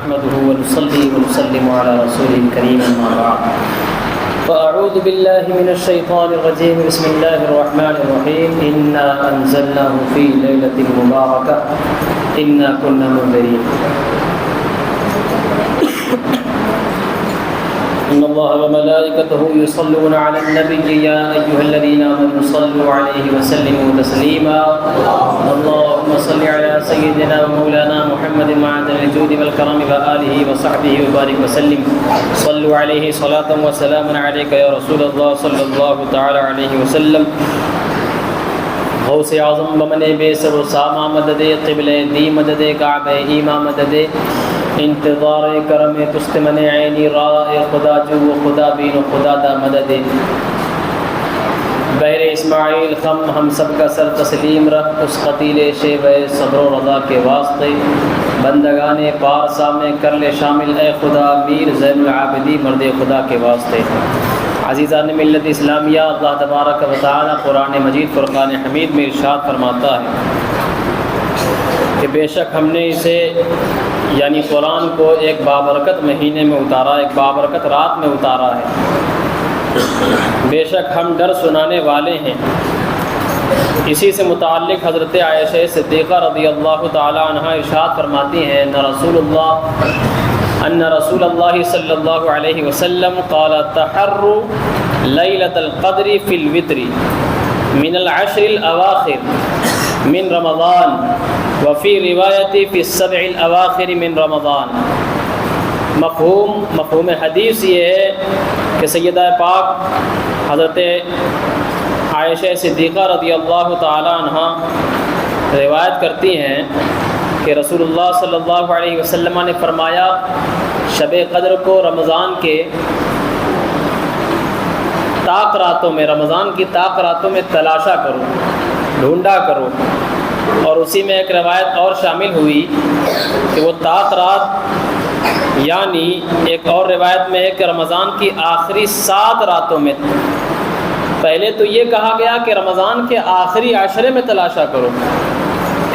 نحمده ونصلي ونسلم على رسوله الكريم أما بعد فأعوذ بالله من الشيطان الرجيم بسم الله الرحمن الرحيم إنا أنزلناه في ليلة مباركة إنا كنا منذرين إن الله وملائكته يصلون على النبي يا أيها الذين آمنوا صلوا عليه وسلموا تسليما اللهم صل على سيدنا ومولانا محمد معدن الجود والكرم وآله وصحبه وبارك وسلم صلوا عليه صلاة وسلاما عليك يا رسول الله صلى الله تعالى عليه وسلم غوث اعظم بمن بے سر و ساما مدد قبل دی مدد کعبہ ایما مدد انتظار کرم تست من عینی رائے خدا جو خدا بین و خدا دا مدد بحر اسماعیل خم ہم سب کا سر تسلیم رکھ اس قتیل شیب صبر و رضا کے واسطے بندگان پارسا میں کر لے شامل اے خدا میر زین العابدی مرد خدا کے واسطے عزیزان ملت اسلامیہ اللہ تبارک و تعالی قرآن مجید فرقان حمید میں ارشاد فرماتا ہے کہ بے شک ہم نے اسے یعنی قرآن کو ایک بابرکت مہینے میں اتارا، ایک بابرکت رات میں اتارا ہے، بے شک ہم ڈر سنانے والے ہیں۔ اسی سے متعلق حضرت عائشہ صدیقہ رضی اللہ تعالی عنہ ارشاد فرماتی ہیں ان رسول اللہ صلی اللہ علیہ وسلم قال تحروا لیلۃ القدر فی الوتر من العشر الاواخر من رمضان وفی روایت فی السبع الاواخر من رمضان۔ مفہوم حدیث یہ ہے کہ سیدہ پاک حضرت عائشہ صدیقہ رضی اللہ تعالی عنہ روایت کرتی ہیں کہ رسول اللہ صلی اللہ علیہ وسلم نے فرمایا شب قدر کو رمضان کے طاق راتوں میں، رمضان کی طاق راتوں میں تلاشا کرو، ڈھونڈا کرو۔ اور اسی میں ایک روایت اور شامل ہوئی کہ وہ طاق رات یعنی ایک اور روایت میں ہے کہ رمضان کی آخری 7 راتوں میں۔ پہلے تو یہ کہا گیا کہ رمضان کے آخری عشرے میں تلاشا کرو،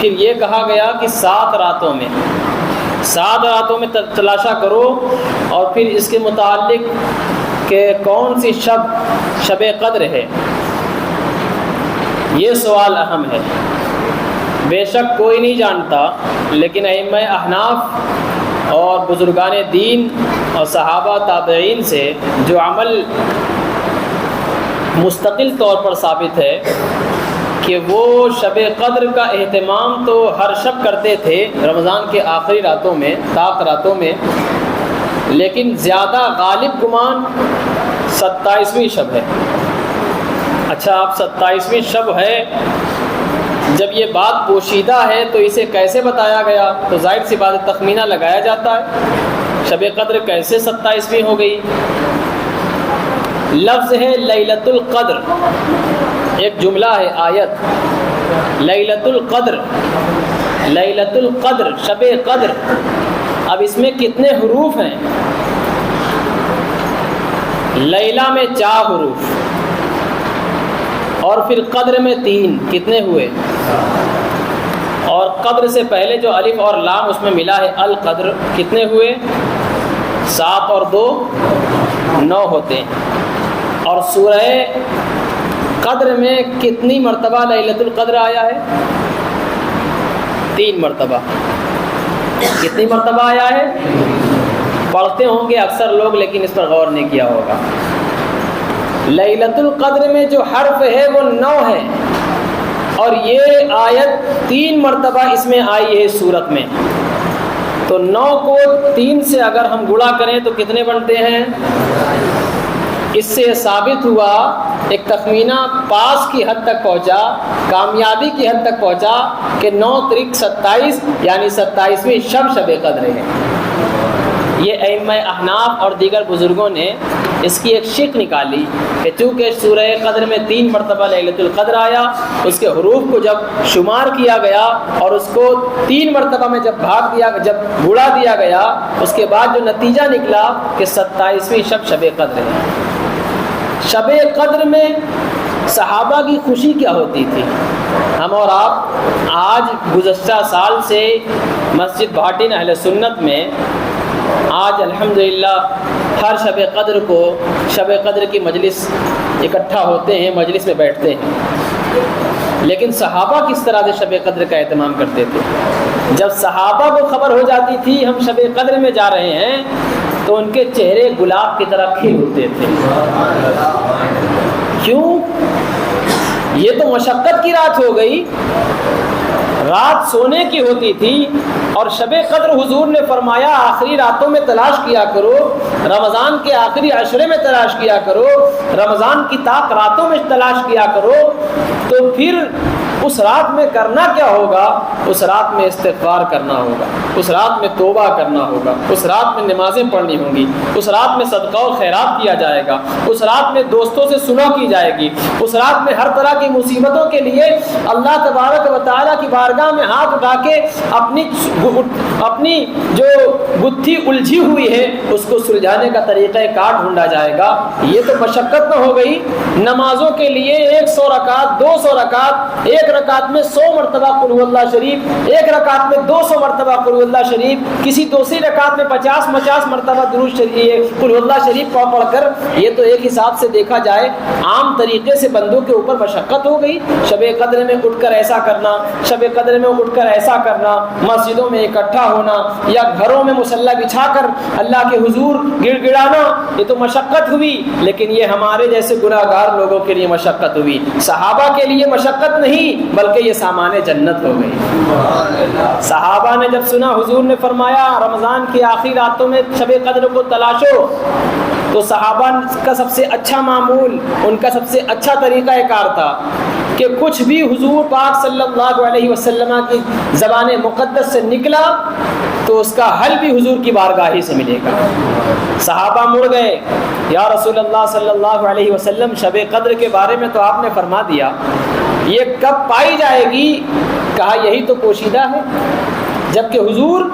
پھر یہ کہا گیا کہ 7 راتوں میں، 7 راتوں میں تلاشا کرو، اور پھر اس کے متعلق کہ کون سی شب قدر ہے، یہ سوال اہم ہے۔ بے شک کوئی نہیں جانتا، لیکن ائمہ احناف اور بزرگان دین اور صحابہ تابعین سے جو عمل مستقل طور پر ثابت ہے کہ وہ شب قدر کا اہتمام تو ہر شب کرتے تھے رمضان کے آخری راتوں میں، طاق راتوں میں، لیکن زیادہ غالب گمان 27ویں شب ہے۔ اچھا، اب 27ویں شب ہے، جب یہ بات پوشیدہ ہے تو اسے کیسے بتایا گیا؟ تو ظاہر سی بات تخمینہ لگایا جاتا ہے، شب قدر کیسے 27ویں ہو گئی؟ لفظ ہے لیلۃ القدر، ایک جملہ ہے، آیت لیلۃ القدر، لیلۃ القدر، شب قدر۔ اب اس میں کتنے حروف ہیں؟ لیلہ میں 4 حروف اور پھر قدر میں 3، کتنے ہوئے؟ اور قدر سے پہلے جو الف اور لام اس میں ملا ہے القدر، کتنے ہوئے؟ 7 اور 2 9 ہوتے ہیں۔ اور سورہ قدر میں کتنی مرتبہ لیلۃ القدر آیا ہے؟ 3 مرتبہ۔ کتنی مرتبہ آیا ہے؟ پڑھتے ہوں گے اکثر لوگ، لیکن اس پر غور نہیں کیا ہوگا۔ لیلۃ القدر میں جو حرف ہے وہ 9 ہے، اور یہ آیت 3 مرتبہ اس میں آئی ہے سورت میں، تو 9 کو 3 سے اگر ہم گڑا کریں تو کتنے بنتے ہیں؟ اس سے ثابت ہوا، ایک تخمینہ پاس کی حد تک پہنچا، کامیابی کی حد تک پہنچا کہ 9 ترک 27 یعنی 27ویں شب قدر ہے۔ یہ ائمہ احناف اور دیگر بزرگوں نے اس کی ایک شک نکالی کہ چونکہ سورہ قدر میں 3 مرتبہ لیلۃ القدر آیا، اس کے حروف کو جب شمار کیا گیا اور اس کو 3 مرتبہ میں جب جب بڑھا دیا گیا، اس کے بعد جو نتیجہ نکلا کہ 27ویں شب قدر ہے۔ شب قدر میں صحابہ کی خوشی کیا ہوتی تھی؟ ہم اور آپ آج گزشتہ سال سے مسجد بھاٹین اہل سنت میں آج الحمدللہ ہر شب قدر کو شب قدر کی مجلس اکٹھا ہوتے ہیں، مجلس میں بیٹھتے ہیں، لیکن صحابہ کس طرح سے شب قدر کا اہتمام کرتے تھے؟ جب صحابہ کو خبر ہو جاتی تھی ہم شب قدر میں جا رہے ہیں تو ان کے چہرے گلاب کی طرح کھل اٹھتے تھے۔ کیوں؟ یہ تو مشقت کی رات ہو گئی، رات سونے کی ہوتی تھی، اور شب قدر حضور نے فرمایا آخری راتوں میں تلاش کیا کرو، رمضان کے آخری عشرے میں تلاش کیا کرو، رمضان کی طاق راتوں میں تلاش کیا کرو۔ تو پھر اس رات میں کرنا کیا ہوگا؟ اس رات میں استغفار کرنا ہوگا، اس رات میں توبہ کرنا ہوگا، اس رات میں نمازیں پڑھنی ہوں گی، اس رات میں صدقہ و خیرات کیا جائے گا، اس رات میں دوستوں سے صلح کی جائے گی، اس رات میں ہر طرح کی مصیبتوں کے لیے اللہ تبارک و تعالیٰ کی بارگاہ میں ہاتھ اٹھا کے اپنی جو گتھی الجھی ہوئی ہے اس کو سلجھانے کا طریقہ کار ڈھونڈا جائے گا۔ یہ تو مشقت نہ ہو گئی؟ نمازوں کے لیے 100 رکعت، 200 رکعت، ایک رکعت میں 100 مرتبہ قل هو اللہ شریف، ایک رکعت میں 200 مرتبہ قل هو اللہ شریف، کسی دوسری رکعت میں 50 مرتبہ درود شریف قل هو اللہ شریف پڑھ کر، یہ تو ایک حساب سے دیکھا جائے عام طریقے سے بندوں کے اوپر مشقت ہو گئی۔ شب قدر میں اٹھ کر ایسا کرنا، شب قدر میں اٹھ کر ایسا کرنا، مسجدوں میں اکٹھا ہونا یا گھروں میں مصلی بچھا کر اللہ کے حضور گڑ گڑانا، یہ تو مشقت ہوئی، لیکن یہ ہمارے جیسے گناہگار لوگوں کے لیے مشقت ہوئی۔ صحابہ کے لیے مشقت نہیں بلکہ یہ سامان جنت ہو گئی۔ صحابہ نے جب سنا حضور نے فرمایا رمضان کی آخری راتوں میں شب قدر کو تلاشو، تو صحابہ کا سب سے اچھا معمول، ان کا سب سے اچھا طریقہ کار تھا کہ کچھ بھی حضور پاک صلی اللہ علیہ وسلم کی زبان مقدس سے نکلا تو اس کا حل بھی حضور کی بارگاہ ہی سے ملے گا۔ صحابہ مڑ گئے، یا رسول اللہ صلی اللہ علیہ وسلم شب قدر کے بارے میں تو آپ نے فرما دیا، یہ کب پائی جائے گی؟ کہا یہی تو پوشیدہ ہے، جبکہ حضور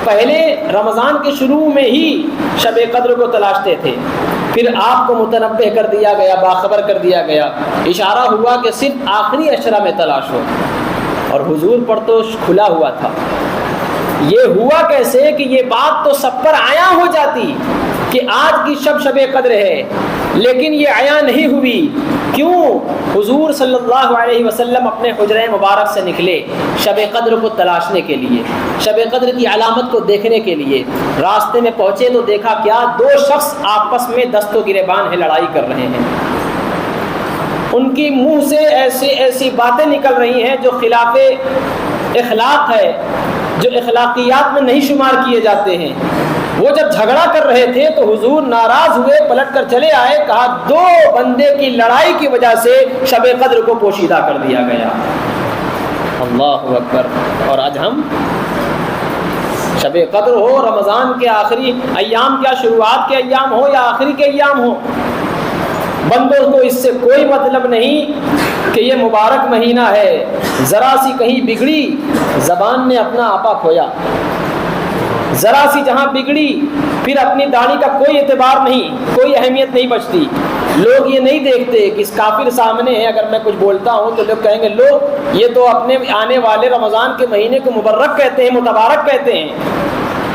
پہلے رمضان کے شروع میں ہی شب قدر کو تلاشتے تھے، پھر آپ کو متنبہ کر دیا گیا، باخبر کر دیا گیا، اشارہ ہوا کہ صرف آخری عشرہ میں تلاش ہو، اور حضور پر تو کھلا ہوا تھا۔ یہ ہوا کیسے کہ یہ بات تو سب پر عیاں ہو جاتی کہ آج کی شب قدر ہے، لیکن یہ عیاں نہیں ہوئی۔ کیوں؟ حضور صلی اللہ علیہ وسلم اپنے حجرہ مبارک سے نکلے شب قدر کو تلاشنے کے لیے، شب قدر کی علامت کو دیکھنے کے لیے۔ راستے میں پہنچے تو دیکھا کیا؟ 2 شخص آپس میں دست و گریبان ہے، لڑائی کر رہے ہیں، ان کی منہ سے ایسی باتیں نکل رہی ہیں جو خلاف اخلاق ہے، جو اخلاقیات میں نہیں شمار کیے جاتے ہیں۔ وہ جب جھگڑا کر رہے تھے تو حضور ناراض ہوئے، پلٹ کر چلے آئے، کہا 2 بندے کی لڑائی کی وجہ سے شب قدر کو پوشیدہ کر دیا گیا۔ اللہ اکبر۔ اور آج ہم شب قدر ہو، رمضان کے آخری ایام، کیا شروعات کے ایام ہو یا آخری کے ایام ہو، بندوں کو اس سے کوئی مطلب نہیں کہ یہ مبارک مہینہ ہے۔ ذرا سی کہیں بگڑی، زبان نے اپنا آپا کھویا، ذرا سی جہاں بگڑی پھر اپنی داڑھی کا کوئی اعتبار نہیں، کوئی اہمیت نہیں بچتی۔ لوگ یہ نہیں دیکھتے کہ اس کافر سامنے ہے، اگر میں کچھ بولتا ہوں تو لوگ کہیں گے لو یہ تو اپنے آنے والے رمضان کے مہینے کو مبارک کہتے ہیں، متبارک کہتے ہیں،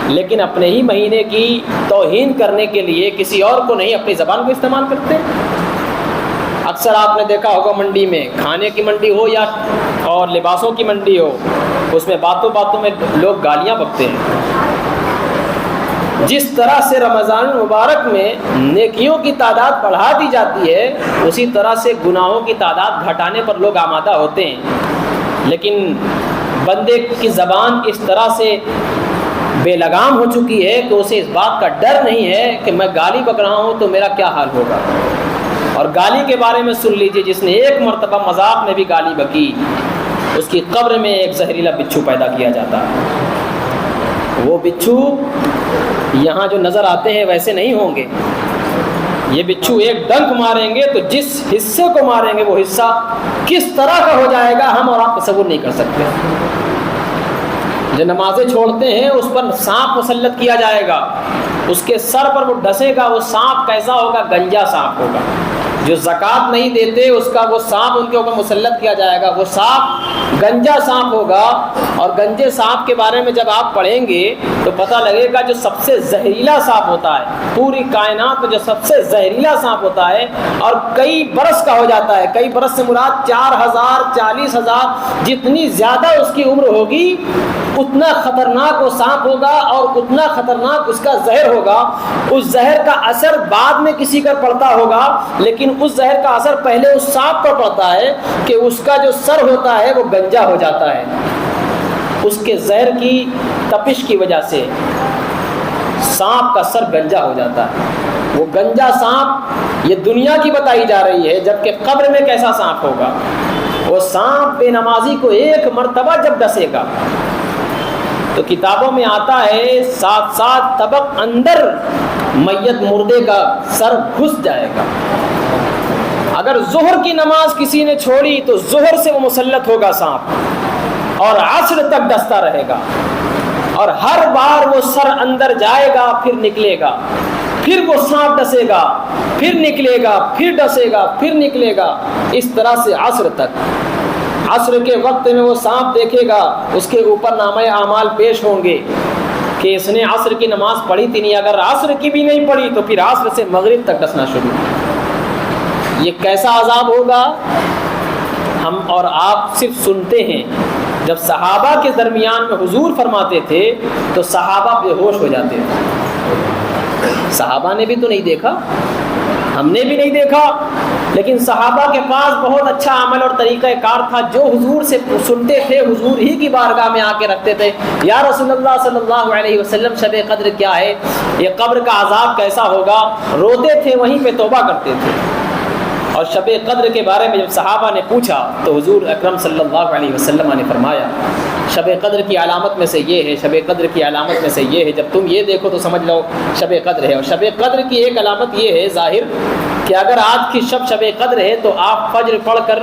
لیکن اپنے ہی مہینے کی توہین کرنے کے لیے کسی اور کو نہیں، اپنی زبان کو استعمال کرتے ہیں۔ اکثر آپ نے دیکھا ہوگا منڈی میں، کھانے کی منڈی ہو یا اور لباسوں کی منڈی ہو، اس میں باتوں باتوں میں لوگ گالیاں بکتے ہیں۔ جس طرح سے رمضان المبارک میں نیکیوں کی تعداد بڑھا دی جاتی ہے، اسی طرح سے گناہوں کی تعداد گھٹانے پر لوگ آمادہ ہوتے ہیں، لیکن بندے کی زبان اس طرح سے بے لگام ہو چکی ہے کہ اسے اس بات کا ڈر نہیں ہے کہ میں گالی بک رہا ہوں تو میرا کیا حال ہوگا۔ اور گالی کے بارے میں سن لیجئے، جس نے ایک مرتبہ مذاق میں بھی گالی بکی، اس کی قبر میں ایک زہریلا بچھو پیدا کیا جاتا ہے۔ وہ بچھو یہاں جو نظر آتے ہیں ویسے نہیں ہوں گے، یہ بچھو ایک ڈنک ماریں گے تو جس حصے کو ماریں گے وہ حصہ کس طرح کا ہو جائے گا ہم اور آپ تصور نہیں کر سکتے۔ جو نمازیں چھوڑتے ہیں اس پر سانپ مسلط کیا جائے گا، اس کے سر پر وہ ڈسے گا، وہ سانپ کیسا ہوگا؟ گنجا سانپ ہوگا۔ جو زکوٰۃ نہیں دیتے اس کا وہ سانپ ان کے اوپر مسلط کیا جائے گا. وہ سانپ گنجا سانپ ہوگا, اور گنجے سانپ کے بارے میں جب آپ پڑھیں گے تو پتہ لگے گا جو سب سے زہریلا سانپ ہوتا ہے پوری کائنات میں, جو سب سے زہریلا سانپ ہوتا ہے اور کئی برس کا ہو جاتا ہے. کئی برس سے مراد 4000 40,000 جتنی زیادہ اس کی عمر ہوگی اتنا خطرناک وہ سانپ ہوگا اور اتنا خطرناک اس کا زہر ہوگا. اس زہر کا اثر بعد میں کسی پر پڑتا ہوگا, لیکن اس زہر کا اثر پہلے اس سانپ پر پڑتا ہے کہ اس کا جو سر ہوتا ہے وہ گنجا ہو جاتا ہے. اس کے زہر کی تپش کی وجہ سے سانپ کا سر گنجا ہو جاتا ہے. وہ گنجا سانپ یہ دنیا کی بتائی جا رہی ہے, جبکہ قبر میں کیسا سانپ ہوگا. وہ سانپ بے نمازی کو ایک مرتبہ جب ڈسے گا تو کتابوں میں آتا ہے 7 طبق اندر میت مردے کا سر گھس جائے گا. اگر ظہر کی نماز کسی نے چھوڑی تو ظہر سے وہ مسلط ہوگا سانپ, اور عصر تک ڈستا رہے گا, اور ہر بار وہ سر اندر جائے گا پھر نکلے گا, پھر وہ سانپ ڈسے گا پھر نکلے گا, پھر ڈسے گا پھر نکلے گا, اس طرح سے عصر تک. عصر کے وقت میں وہ سانپ دیکھے گا, اس کے اوپر نامہ اعمال پیش ہوں گے کہ اس نے عصر کی نماز پڑھی تھی نہیں. اگر عصر کی بھی نہیں پڑھی تو پھر عصر سے مغرب تک ڈسنا شروع. یہ کیسا عذاب ہوگا ہم اور آپ صرف سنتے ہیں. جب صحابہ کے درمیان میں حضور فرماتے تھے تو صحابہ بے ہوش ہو جاتے تھے. صحابہ نے بھی تو نہیں دیکھا, ہم نے بھی نہیں دیکھا, لیکن صحابہ کے پاس بہت اچھا عمل اور طریقہ کار تھا. جو حضور سے سنتے تھے حضور ہی کی بارگاہ میں آ کے رکھتے تھے, یا رسول اللہ صلی اللہ علیہ وسلم شب قدر کیا ہے, یہ قبر کا عذاب کیسا ہوگا. روتے تھے, وہیں پہ توبہ کرتے تھے. اور شب قدر کے بارے میں جب صحابہ نے پوچھا تو حضور اکرم صلی اللہ علیہ وسلم نے فرمایا شب قدر کی علامت میں سے یہ ہے, شب قدر کی علامت میں سے یہ ہے, جب تم یہ دیکھو تو سمجھ لو شب قدر ہے. اور شب قدر کی ایک علامت یہ ہے ظاہر کہ اگر آج کی شب قدر ہے تو آپ فجر پڑھ کر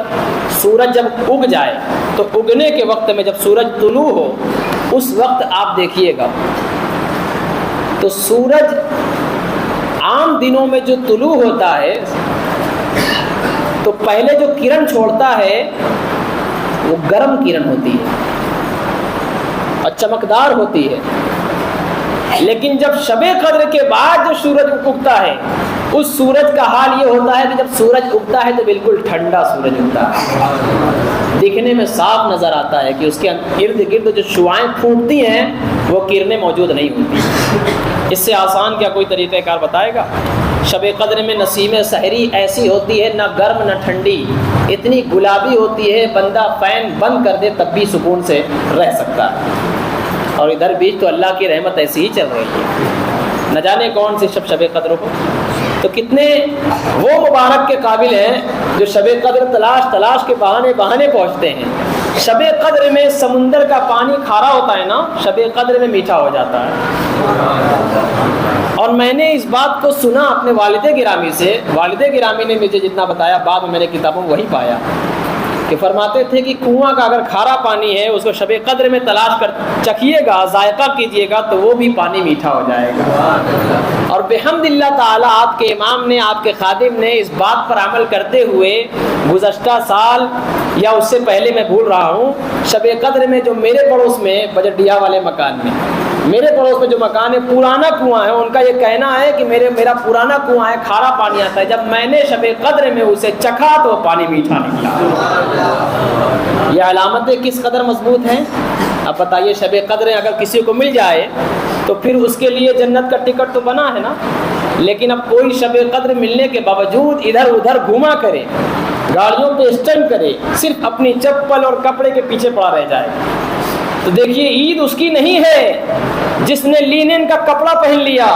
سورج جب اگ جائے تو اگنے کے وقت میں جب سورج طلوع ہو اس وقت آپ دیکھیے گا تو سورج عام دنوں میں جو طلوع ہوتا ہے تو پہلے جو کرن چھوڑتا ہے وہ گرم کرن ہوتی ہے اور چمکدار ہوتی ہے. لیکن جب شب قدر کے بعد جو سورج اگتا ہے اس سورج کا حال یہ ہوتا ہے کہ جب سورج اگتا ہے تو بالکل ٹھنڈا سورج اگتا ہے, دیکھنے میں صاف نظر آتا ہے کہ اس کے ارد گرد جو شعاعیں پھوٹتی ہیں وہ کرنیں موجود نہیں ہوتی. اس سے آسان کیا کوئی طریقہ کار بتائے گا. شب قدر میں نسیم سحری ایسی ہوتی ہے, نہ گرم نہ ٹھنڈی, اتنی گلابی ہوتی ہے بندہ فین بند کر دے تب بھی سکون سے رہ سکتا ہے. اور ادھر بیچ تو اللہ کی رحمت ایسی ہی چل رہی ہے, نہ جانے کون سی شب قدر ہو. تو کتنے وہ مبارک کے قابل ہیں جو شب قدر تلاش کے بہانے پہنچتے ہیں. شب قدر میں سمندر کا پانی کھارا ہوتا ہے نا, شب قدر میں میٹھا ہو جاتا ہے. اور میں نے اس بات کو سنا اپنے والد گرامی سے, والد گرامی نے مجھے جتنا بتایا, بعد میں نے کتابوں میں وہی پایا کہ فرماتے تھے کہ کنواں کا اگر کھارا پانی ہے اس کو شب قدر میں تلاش کر چکھیے گا, ذائقہ کیجیے گا تو وہ بھی پانی میٹھا ہو جائے گا. اور بحمد اللہ تعالیٰ آپ کے امام نے, آپ کے خادم نے اس بات پر عمل کرتے ہوئے گزشتہ سال یا اس سے پہلے میں بھول رہا ہوں, شب قدر میں جو میرے پڑوس میں بجٹیا والے مکان میں میرے پڑوس میں جو مکان ہے پرانا کنواں ہے, ان کا یہ کہنا ہے کہ میرا پرانا کنواں ہے, کھارا پانی آتا ہے. جب میں نے شب قدر میں اسے چکھا تو پانی میٹھا نکلا. یہ علامتیں کس قدر مضبوط ہیں. اب بتائیے شب قدر اگر کسی کو مل جائے تو پھر اس کے لیے جنت کا ٹکٹ تو بنا ہے نا, لیکن اب کوئی شب قدر ملنے کے باوجود ادھر ادھر گھوما کرے, گاڑیوں پہ اسٹنٹ کرے, صرف اپنی چپل اور کپڑے کے پیچھے پڑا رہ جائے, تو دیکھیے عید اس کی نہیں ہے جس نے لینن کا کپڑا پہن لیا,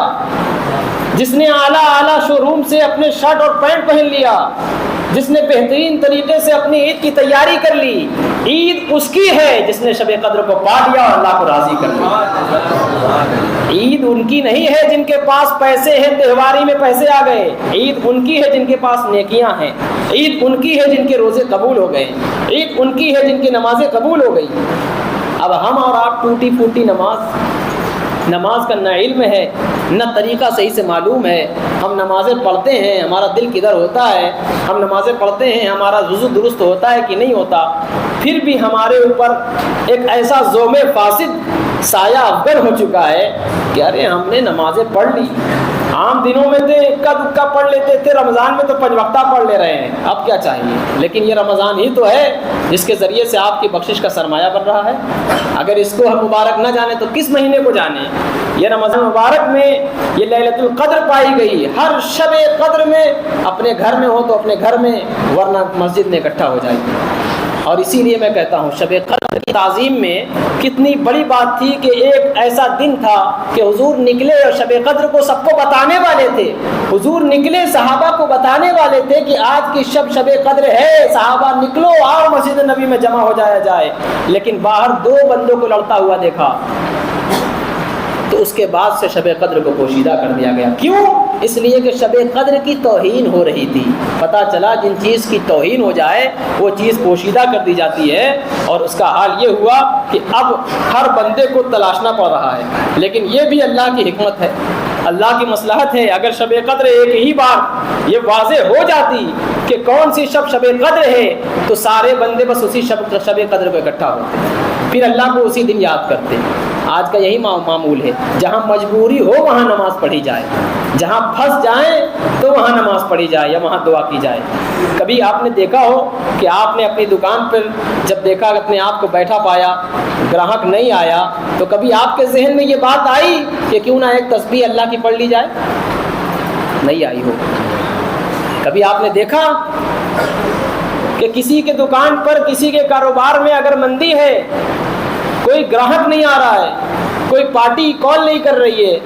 جس نے اعلیٰ شو روم سے اپنے شرٹ اور پینٹ پہن لیا, جس نے بہترین طریقے سے اپنی عید کی تیاری کر لی. عید اس کی ہے جس نے شب قدر کو پا لیا اور اللہ کو راضی کر لیا. عید ان کی نہیں ہے جن کے پاس پیسے ہیں, تہواری میں پیسے آ گئے. عید ان کی ہے جن کے پاس نیکیاں ہیں. عید ان کی ہے جن کے روزے قبول ہو گئے. عید ان کی ہے جن کی نمازیں قبول ہو گئی. اب ہم اور آپ ٹوٹی پھوٹی نماز, نماز کا نہ علم ہے نہ طریقہ صحیح سے معلوم ہے. ہم نمازیں پڑھتے ہیں, ہمارا دل کدھر ہوتا ہے, ہم نمازیں پڑھتے ہیں, ہمارا وضو درست ہوتا ہے کہ نہیں ہوتا, پھر بھی ہمارے اوپر ایک ایسا زوم فاسد سایہ افغن ہو چکا ہے کہ ارے ہم نے نمازیں پڑھ لی, عام دنوں میں تھے اکا دکا پڑھ لیتے تھے, رمضان میں تو 5 وقتہ پڑھ لے رہے ہیں, اب کیا چاہیے. لیکن یہ رمضان ہی تو ہے جس کے ذریعے سے آپ کی بخشش کا سرمایہ بن رہا ہے. اگر اس کو ہم مبارک نہ جانے تو کس مہینے کو جانے. یہ رمضان مبارک میں یہ لیلۃ القدر پائی گئی. ہر شب قدر میں اپنے گھر میں ہو تو اپنے گھر میں, ورنہ مسجد میں اکٹھا ہو جائے. اور اسی لیے میں کہتا ہوں شب قدر کی تعظیم میں کتنی بڑی بات تھی کہ ایک ایسا دن تھا کہ حضور نکلے اور شب قدر کو سب کو بتانے والے تھے. حضور نکلے صحابہ کو بتانے والے تھے کہ آج کی شب قدر ہے, صحابہ نکلو آؤ مسجد نبی میں جمع ہو جایا جائے. لیکن باہر 2 بندوں کو لڑتا ہوا دیکھا تو اس کے بعد سے شب قدر کو پوشیدہ کر دیا گیا. کیوں؟ اس لیے کہ شب قدر کی توہین ہو رہی تھی. پتہ چلا جن چیز کی توہین ہو جائے وہ چیز پوشیدہ کر دی جاتی ہے, اور اس کا حال یہ ہوا کہ اب ہر بندے کو تلاشنا پڑ رہا ہے. لیکن یہ بھی اللہ کی حکمت ہے, اللہ کی مصلحت ہے. اگر شب قدر ایک ہی بار یہ واضح ہو جاتی کہ کون سی شب قدر ہے تو سارے بندے بس اسی شب قدر کو اکٹھا ہوتے, پھر اللہ کو اسی دن یاد کرتے. آج کا یہی معمول ہے, جہاں مجبوری ہو وہاں نماز پڑھی جائے, جہاں پھنس جائیں تو وہاں نماز پڑھی جائے یا وہاں دعا کی جائے. کبھی آپ نے دیکھا ہو کہ آپ نے اپنی دکان پر جب دیکھا اپنے آپ کو بیٹھا پایا, گراہک نہیں آیا, تو کبھی آپ کے ذہن میں یہ بات آئی کہ کیوں نہ ایک تسبیح اللہ کی پڑھ لی جائے؟ نہیں آئی ہو. کبھی آپ نے دیکھا کہ کسی کے دکان پر, کسی کے کاروبار میں اگر مندی ہے, کوئی گراہک نہیں آ رہا ہے, کوئی پارٹی کال نہیں کر رہی ہے,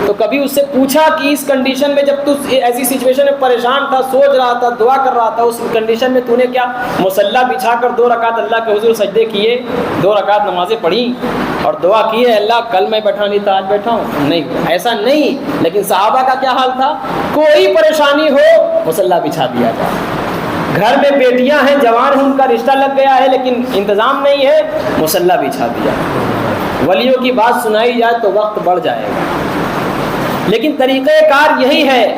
تو کبھی اس سے پوچھا کہ اس کنڈیشن میں جب تو ایسی سچویشن میں پریشان تھا, سوچ رہا تھا, دعا کر رہا تھا, اس کنڈیشن میں تو نے کیا مصلی بچھا کر 2 رکعت اللہ کے حضور سجدے کیے, 2 رکعت نمازیں پڑھیں اور دعا کی ہے اللہ کل میں بیٹھا نہیں تھا آج بیٹھا ہوں؟ نہیں, ایسا نہیں. لیکن صحابہ کا کیا حال تھا؟ کوئی پریشانی ہو مصلی بچھا دیا جائے. گھر میں بیٹیاں ہیں, جوان ہیں, ان کا رشتہ لگ گیا ہے لیکن انتظام نہیں ہے, مصلی بچھا دیا. ولیوں کی بات سنائی جائے تو وقت بڑھ جائے گا. لیکن طریقہ کار یہی ہے.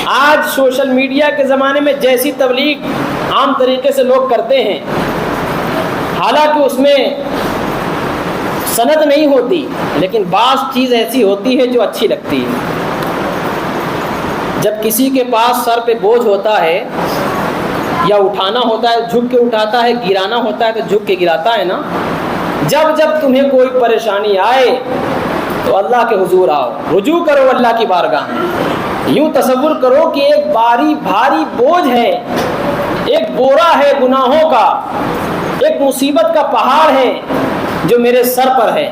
آج سوشل میڈیا کے زمانے میں جیسی تبلیغ عام طریقے سے لوگ کرتے ہیں, حالانکہ اس میں سند نہیں ہوتی, لیکن بعض چیز ایسی ہوتی ہے جو اچھی لگتی ہے. جب کسی کے پاس سر پہ بوجھ ہوتا ہے یا اٹھانا ہوتا ہے جھک کے اٹھاتا ہے, گرانا ہوتا ہے تو جھک کے گراتا ہے نا. جب تمہیں کوئی پریشانی آئے تو اللہ کے حضور آؤ, رجوع کرو اللہ کی بارگاہ میں. یوں تصور کرو کہ ایک بھاری بوجھ ہے, ایک بورا ہے گناہوں کا, ایک مصیبت کا پہاڑ ہے جو میرے سر پر ہے.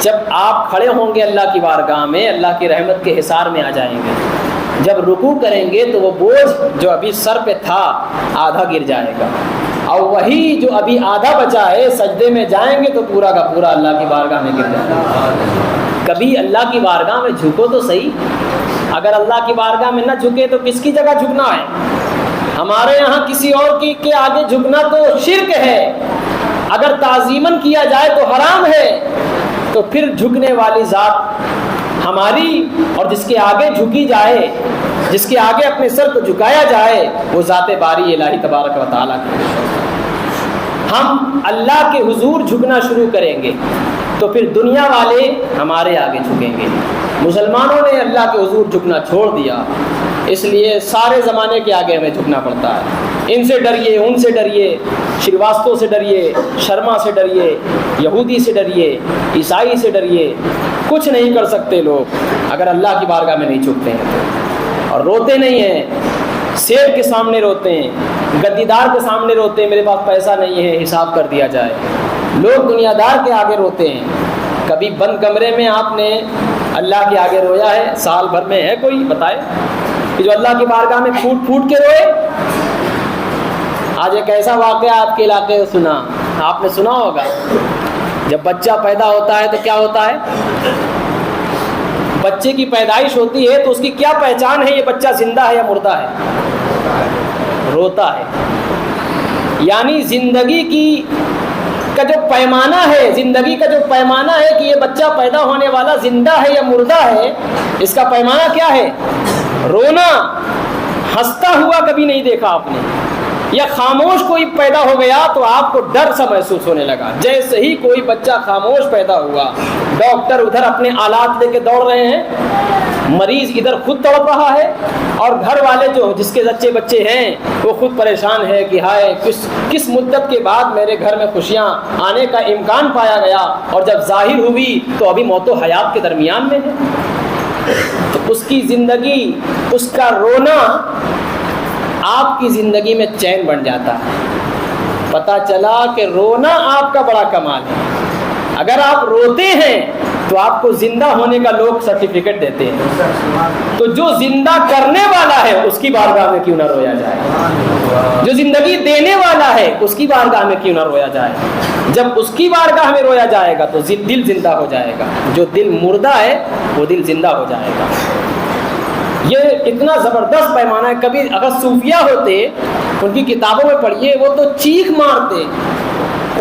جب آپ کھڑے ہوں گے اللہ کی بارگاہ میں, اللہ کی رحمت کے حصار میں آ جائیں گے. جب رکوع کریں گے تو وہ بوجھ جو ابھی سر پہ تھا آدھا گر جائے گا, اور وہی جو ابھی آدھا بچا ہے سجدے میں جائیں گے تو پورا کا پورا اللہ کی بارگاہ میں گر جائے گا. کبھی اللہ کی بارگاہ میں جھکو تو صحیح. اگر اللہ کی بارگاہ میں نہ جھکے تو کس کی جگہ جھکنا ہے؟ ہمارے یہاں کسی اور کے آگے جھکنا تو شرک ہے. اگر تعظیماً کیا جائے تو حرام ہے. تو پھر جھکنے والی ذات ہماری, اور جس کے آگے جھکی جائے, جس کے آگے اپنے سر کو جھکایا جائے, وہ ذات باری الہی تبارک و تعالیٰ کی. ہم اللہ کے حضور جھکنا شروع کریں گے تو پھر دنیا والے ہمارے آگے جھکیں گے. مسلمانوں نے اللہ کے حضور جھکنا چھوڑ دیا, اس لیے سارے زمانے کے آگے ہمیں جھکنا پڑتا ہے. ان سے ڈریے, ان سے ڈریے, شریواستو سے ڈریے, شرما سے ڈریے, یہودی سے ڈریے, عیسائی سے ڈریے, کچھ نہیں کر سکتے لوگ اگر اللہ کی بارگاہ میں نہیں جھکتے ہیں. اور روتے نہیں ہیں, سیب کے سامنے روتے ہیں, گدیدار کے سامنے روتے ہیں, میرے پاس پیسہ نہیں ہے حساب کر دیا جائے. لوگ دنیا دار کے آگے روتے ہیں. کبھی بند کمرے میں آپ نے اللہ کے آگے رویا ہے؟ سال بھر میں ہے کوئی بتائے کہ جو اللہ کی بارگاہ میں پھوٹ پھوٹ کے روئے؟ آج ایک ایسا واقعہ آپ کے علاقے میں سنا, آپ نے سنا ہوگا, جب بچہ پیدا ہوتا ہے تو کیا ہوتا ہے؟ بچے کی پیدائش ہوتی ہے تو اس کی کیا پہچان ہے, یہ بچہ زندہ ہے یا مردہ ہے؟ روتا ہے. یعنی زندگی کی کا جو پیمانہ ہے، زندگی کا جو پیمانہ ہے کہ یہ بچہ پیدا ہونے والا زندہ ہے یا مردہ ہے، اس کا پیمانہ کیا ہے؟ رونا۔ ہنستا ہوا کبھی نہیں دیکھا آپ نے، یا خاموش کوئی پیدا ہو گیا تو آپ کو ڈر سا محسوس ہونے لگا۔ جیسے ہی کوئی بچہ خاموش پیدا ہوا، ڈاکٹر ادھر اپنے آلات لے کے دوڑ رہے ہیں، مریض ادھر خود تڑپ رہا ہے، اور گھر والے جو جس کے بچے ہیں وہ خود پریشان ہے کہ ہائے کس مدت کے بعد میرے گھر میں خوشیاں آنے کا امکان پایا گیا، اور جب ظاہر ہوئی تو ابھی موت و حیات کے درمیان میں ہے۔ تو اس کی زندگی، اس کا رونا آپ کی زندگی میں چین بن جاتا ہے۔ پتہ چلا کہ رونا آپ کا بڑا کمال ہے۔ اگر آپ روتے ہیں تو آپ کو زندہ ہونے کا لوگ سرٹیفکیٹ دیتے ہیں، تو جو زندہ کرنے والا ہے اس کی بارگاہ میں کیوں نہ رویا جائے؟ جو زندگی دینے والا ہے اس کی بارگاہ میں کیوں نہ رویا جائے؟ جب اس کی بارگاہ میں رویا جائے گا تو دل زندہ ہو جائے گا، جو دل مردہ ہے وہ دل زندہ ہو جائے گا۔ یہ اتنا زبردست پیمانہ ہے۔ کبھی اگر صوفیہ ہوتے، ان کی کتابوں میں پڑھیے، وہ تو چیخ مارتے،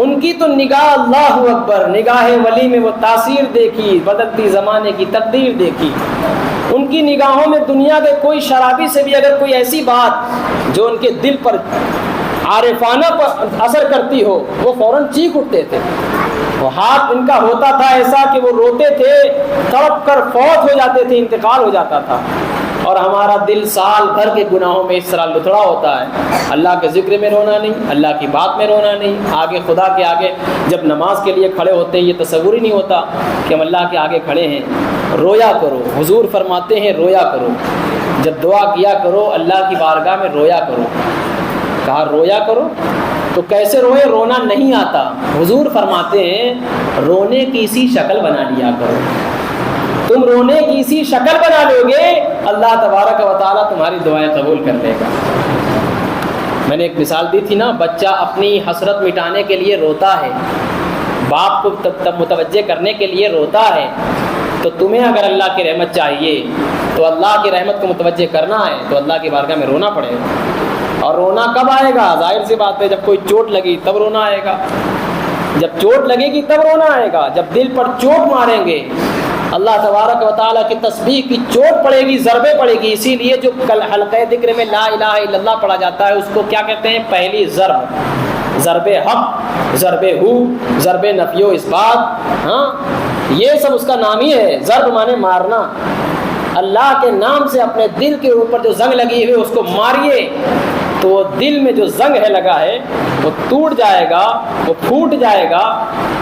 ان کی تو نگاہ اللہ اکبر، نگاہ ولی میں وہ تاثیر دیکھی، بدلتی زمانے کی تقدیر دیکھی۔ ان کی نگاہوں میں دنیا کے کوئی شرابی سے بھی اگر کوئی ایسی بات جو ان کے دل پر عارفانہ پر اثر کرتی ہو، وہ فوراً چیخ اٹھتے تھے۔ وہ ہاتھ ان کا ہوتا تھا ایسا کہ وہ روتے تھے، تڑپ کر فوت ہو جاتے تھے، انتقال ہو جاتا تھا۔ اور ہمارا دل سال بھر کے گناہوں میں اس طرح لتڑا ہوتا ہے، اللہ کے ذکر میں رونا نہیں، اللہ کی بات میں رونا نہیں، آگے خدا کے آگے جب نماز کے لیے کھڑے ہوتے ہیں یہ تصور ہی نہیں ہوتا کہ ہم اللہ کے آگے کھڑے ہیں۔ رویا کرو، حضور فرماتے ہیں رویا کرو، جب دعا کیا کرو اللہ کی بارگاہ میں رویا کرو۔ کہا رویا کرو تو کیسے روئے؟ رونا نہیں آتا، حضور فرماتے ہیں رونے کی سی شکل بنا لیا کرو۔ تم رونے کی سی شکل بنا لو گے، اللہ تبارک و تعالیٰ تمہاری دعائیں قبول کر لے گا۔ میں نے ایک مثال دی تھی نا، بچہ اپنی حسرت مٹانے کے لیے روتا ہے، باپ کو تب متوجہ کرنے کے لیے روتا ہے، تو تمہیں اگر اللہ کی رحمت چاہیے تو اللہ کی رحمت کو متوجہ کرنا ہے تو اللہ کی بارگاہ میں رونا پڑے گا۔ اور رونا کب آئے گا؟ ظاہر سی بات ہے، جب کوئی چوٹ لگی تب رونا آئے گا، جب چوٹ لگے گی تب رونا آئے گا، جب دل پر چوٹ ماریں گے، اللہ تبارک و تعالیٰ کی تسبیح کی چوٹ پڑے گی، ضربے پڑے گی۔ اسی لیے جو کل حلقہ ذکر میں لا الہ الا اللہ پڑھا جاتا ہے اس کو کیا کہتے ہیں؟ پہلی ضرب، ضرب حق، ضرب ہو، ضرب نفی و اثبات، ہاں یہ سب اس کا نام ہی ہے۔ ضرب مانے مارنا، اللہ کے نام سے اپنے دل کے اوپر جو زنگ لگی ہوئی اس کو ماریے، تو وہ دل میں جو زنگ ہے لگا ہے وہ ٹوٹ جائے گا، وہ پھوٹ جائے گا،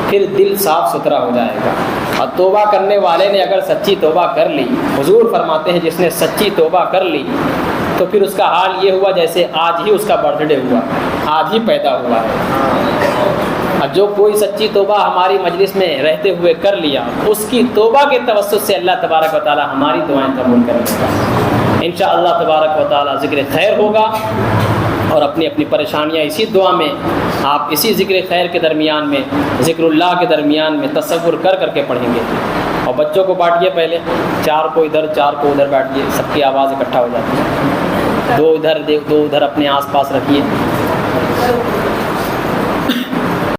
پھر دل صاف ستھرا ہو جائے گا۔ اور توبہ کرنے والے نے اگر سچی توبہ کر لی، حضور فرماتے ہیں جس نے سچی توبہ کر لی تو پھر اس کا حال یہ ہوا جیسے آج ہی اس کا برتھ ڈے ہوا، آج ہی پیدا ہوا ہے۔ اور جو کوئی سچی توبہ ہماری مجلس میں رہتے ہوئے کر لیا، اس کی توبہ کے توسط سے اللہ تبارک و تعالی ہماری دعائیں قبول کرے گا انشاءاللہ تبارک و تعالی۔ ذکر خیر ہوگا اور اپنی اپنی پریشانیاں اسی دعا میں، آپ اسی ذکر خیر کے درمیان میں، ذکر اللہ کے درمیان میں تصور کر کر کے پڑھیں گے۔ اور بچوں کو بانٹیے، پہلے چار کو ادھر چار کو ادھر بیٹھیے، سب کی آواز اکٹھا ہو جاتی ہے، دو ادھر اپنے آس پاس رکھیے۔